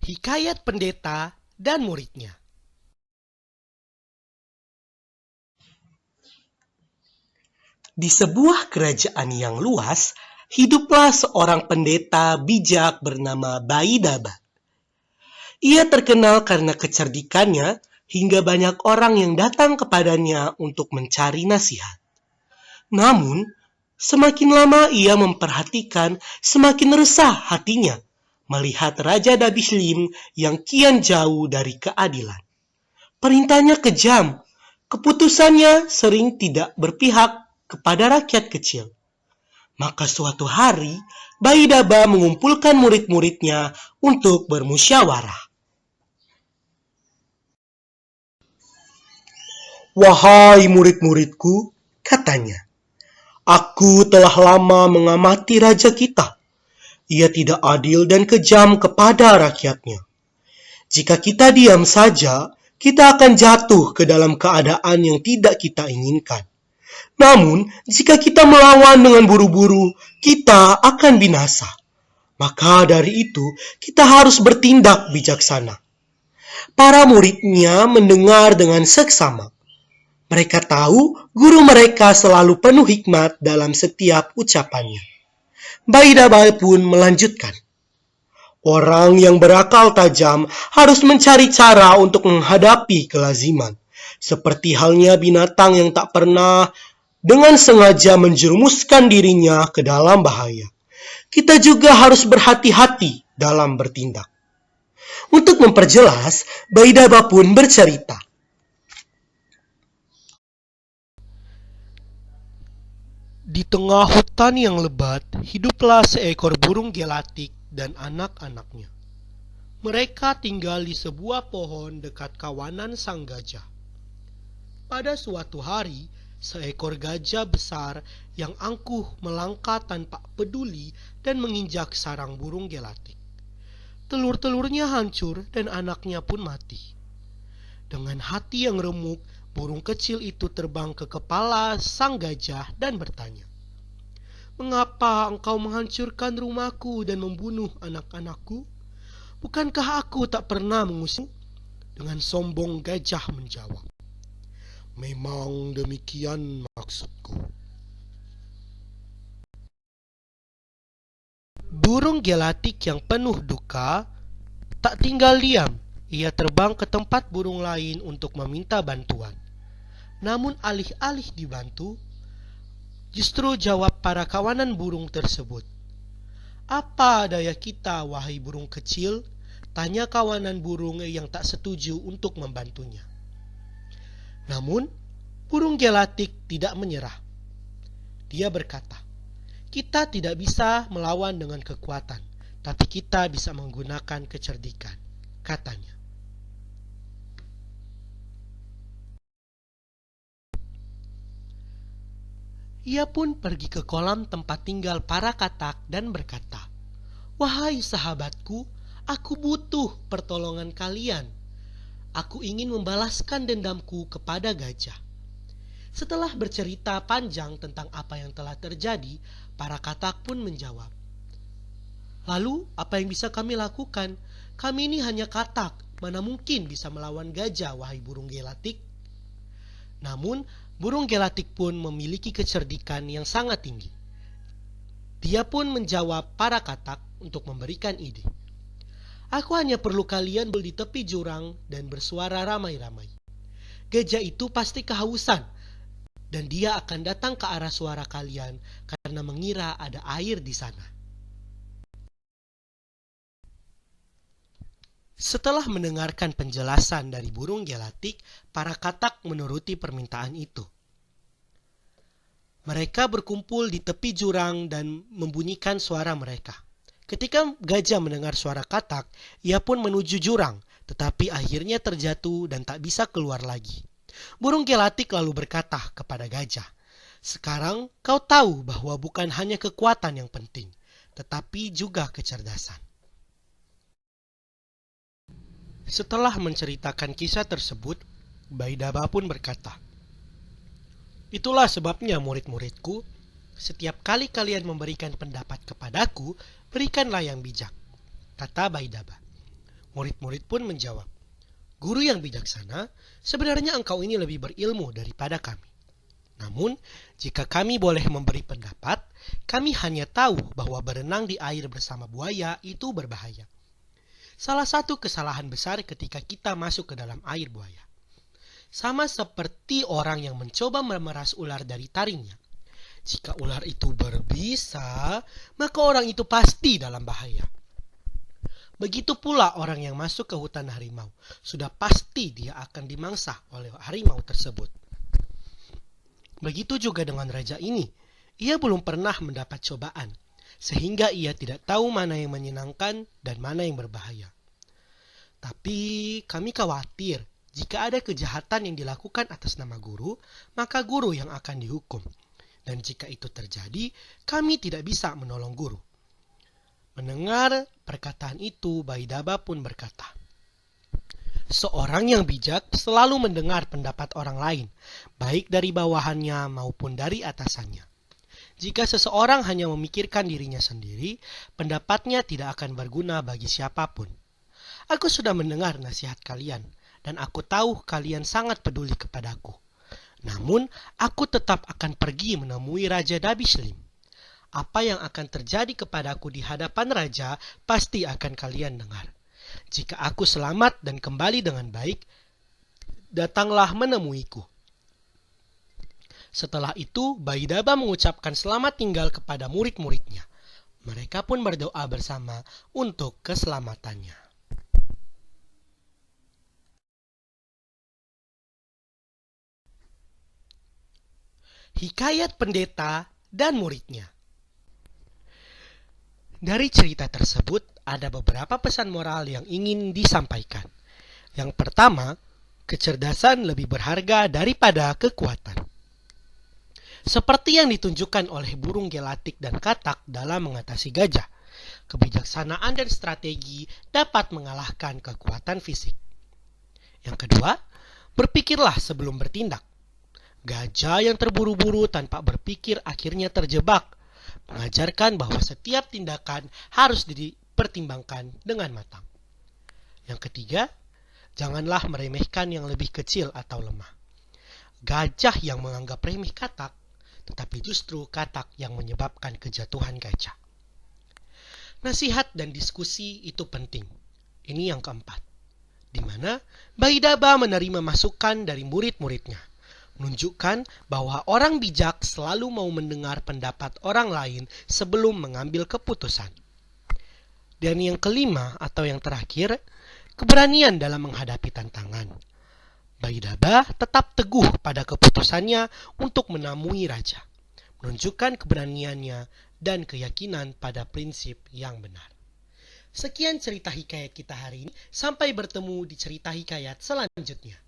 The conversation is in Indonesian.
Hikayat Pendeta dan Muridnya. Di sebuah kerajaan yang luas, hiduplah seorang pendeta bijak bernama Baidaba. Ia terkenal karena kecerdikannya hingga banyak orang yang datang kepadanya untuk mencari nasihat. Namun, semakin lama ia memperhatikan, semakin resah hatinya melihat Raja Dabislim yang kian jauh dari keadilan. Perintahnya kejam, keputusannya sering tidak berpihak kepada rakyat kecil. Maka suatu hari, Baidaba mengumpulkan murid-muridnya untuk bermusyawarah. "Wahai murid-muridku," katanya, "aku telah lama mengamati raja kita. Ia tidak adil dan kejam kepada rakyatnya. Jika kita diam saja, kita akan jatuh ke dalam keadaan yang tidak kita inginkan. Namun, jika kita melawan dengan buru-buru, kita akan binasa. Maka dari itu, kita harus bertindak bijaksana." Para muridnya mendengar dengan seksama. Mereka tahu guru mereka selalu penuh hikmat dalam setiap ucapannya. Baidaba pun melanjutkan, "Orang yang berakal tajam harus mencari cara untuk menghadapi kelaziman. Seperti halnya binatang yang tak pernah dengan sengaja menjerumuskan dirinya ke dalam bahaya. Kita juga harus berhati-hati dalam bertindak." Untuk memperjelas, Baidaba pun bercerita. Di tengah hutan yang lebat, hiduplah seekor burung gelatik dan anak-anaknya. Mereka tinggal di sebuah pohon dekat kawanan sang gajah. Pada suatu hari, seekor gajah besar yang angkuh melangkah tanpa peduli dan menginjak sarang burung gelatik. Telur-telurnya hancur dan anaknya pun mati. Dengan hati yang remuk, burung kecil itu terbang ke kepala sang gajah dan bertanya, "Mengapa engkau menghancurkan rumahku dan membunuh anak-anakku? Bukankah aku tak pernah mengusirmu?" Dengan sombong gajah menjawab, "Memang demikian maksudku." Burung gelatik yang penuh duka tak tinggal diam. Ia terbang ke tempat burung lain untuk meminta bantuan. Namun alih-alih dibantu, justru jawab para kawanan burung tersebut, "Apa daya kita, wahai burung kecil?" tanya kawanan burung yang tak setuju untuk membantunya. Namun, burung gelatik tidak menyerah. Dia berkata, "Kita tidak bisa melawan dengan kekuatan, tapi kita bisa menggunakan kecerdikan," katanya. Ia pun pergi ke kolam tempat tinggal para katak dan berkata, "Wahai sahabatku, aku butuh pertolongan kalian. Aku ingin membalaskan dendamku kepada gajah." Setelah bercerita panjang tentang apa yang telah terjadi, para katak pun menjawab, "Lalu apa yang bisa kami lakukan? Kami ini hanya katak, mana mungkin bisa melawan gajah, wahai burung gelatik?" Namun, burung gelatik pun memiliki kecerdikan yang sangat tinggi. Dia pun menjawab para katak untuk memberikan ide. "Aku hanya perlu kalian di tepi jurang dan bersuara ramai-ramai. Gajah itu pasti kehausan, dan dia akan datang ke arah suara kalian karena mengira ada air di sana." Setelah mendengarkan penjelasan dari burung gelatik, para katak menuruti permintaan itu. Mereka berkumpul di tepi jurang dan membunyikan suara mereka. Ketika gajah mendengar suara katak, ia pun menuju jurang, tetapi akhirnya terjatuh dan tak bisa keluar lagi. Burung gelatik lalu berkata kepada gajah, "Sekarang kau tahu bahwa bukan hanya kekuatan yang penting, tetapi juga kecerdasan." Setelah menceritakan kisah tersebut, Baidaba pun berkata, "Itulah sebabnya murid-muridku, setiap kali kalian memberikan pendapat kepadaku, berikanlah yang bijak," kata Baidaba. Murid-murid pun menjawab, "Guru yang bijaksana, sebenarnya engkau ini lebih berilmu daripada kami. Namun, jika kami boleh memberi pendapat, kami hanya tahu bahwa berenang di air bersama buaya itu berbahaya. Salah satu kesalahan besar ketika kita masuk ke dalam air buaya. Sama seperti orang yang mencoba memeras ular dari taringnya. Jika ular itu berbisa, maka orang itu pasti dalam bahaya. Begitu pula orang yang masuk ke hutan harimau, sudah pasti dia akan dimangsa oleh harimau tersebut. Begitu juga dengan raja ini, ia belum pernah mendapat cobaan, sehingga ia tidak tahu mana yang menyenangkan dan mana yang berbahaya. Tapi kami khawatir jika ada kejahatan yang dilakukan atas nama guru, maka guru yang akan dihukum. Dan jika itu terjadi, kami tidak bisa menolong guru." Mendengar perkataan itu, Baidaba pun berkata, "Seorang yang bijak selalu mendengar pendapat orang lain, baik dari bawahannya maupun dari atasannya. Jika seseorang hanya memikirkan dirinya sendiri, pendapatnya tidak akan berguna bagi siapapun. Aku sudah mendengar nasihat kalian, dan aku tahu kalian sangat peduli kepadaku. Namun, aku tetap akan pergi menemui Raja Dabislim. Apa yang akan terjadi kepadaku di hadapan raja pasti akan kalian dengar. Jika aku selamat dan kembali dengan baik, datanglah menemuiku." Setelah itu, Baidaba mengucapkan selamat tinggal kepada murid-muridnya. Mereka pun berdoa bersama untuk keselamatannya. Hikayat pendeta dan muridnya. Dari cerita tersebut, ada beberapa pesan moral yang ingin disampaikan. Yang pertama, kecerdasan lebih berharga daripada kekuatan. Seperti yang ditunjukkan oleh burung gelatik dan katak dalam mengatasi gajah, kebijaksanaan dan strategi dapat mengalahkan kekuatan fisik. Yang kedua, berpikirlah sebelum bertindak. Gajah yang terburu-buru tanpa berpikir akhirnya terjebak, mengajarkan bahwa setiap tindakan harus dipertimbangkan dengan matang. Yang ketiga, janganlah meremehkan yang lebih kecil atau lemah. Gajah yang menganggap remeh katak, tetapi justru katak yang menyebabkan kejatuhan gajah. Nasihat dan diskusi itu penting. Ini yang keempat, di mana Baidaba menerima masukan dari murid-muridnya, menunjukkan bahwa orang bijak selalu mau mendengar pendapat orang lain sebelum mengambil keputusan. Dan yang kelima atau yang terakhir, keberanian dalam menghadapi tantangan. Baidaba tetap teguh pada keputusannya untuk menemui raja, menunjukkan keberaniannya dan keyakinan pada prinsip yang benar. Sekian cerita hikayat kita hari ini, sampai bertemu di cerita hikayat selanjutnya.